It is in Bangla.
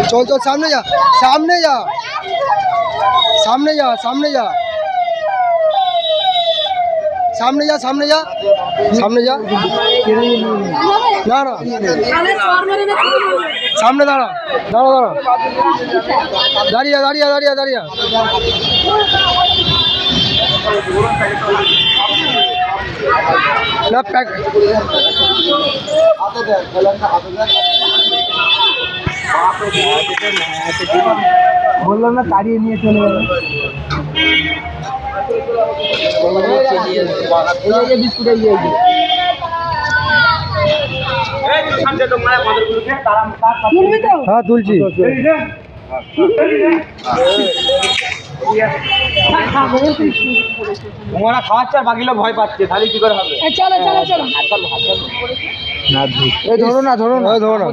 चल चल सामने जा सामने जा सामने जा सामने जा सामने जा सामने जा सामने जा ना ना सामने दाड़ा दाड़ा दाड़ा दाड़िया दाड़िया दाड़िया दाड़िया ना पैक বললাম না তাড়িয়ে নিয়ে চলে যাবে বিস্কুট হ্যাঁ তুলছি তোমরা খাওয়াচ্ছে আর বাকি লোক ভয় পাচ্ছে তাহলে কি করে হবে? চলো চলো চলো ধরো না ধরো না ধরো না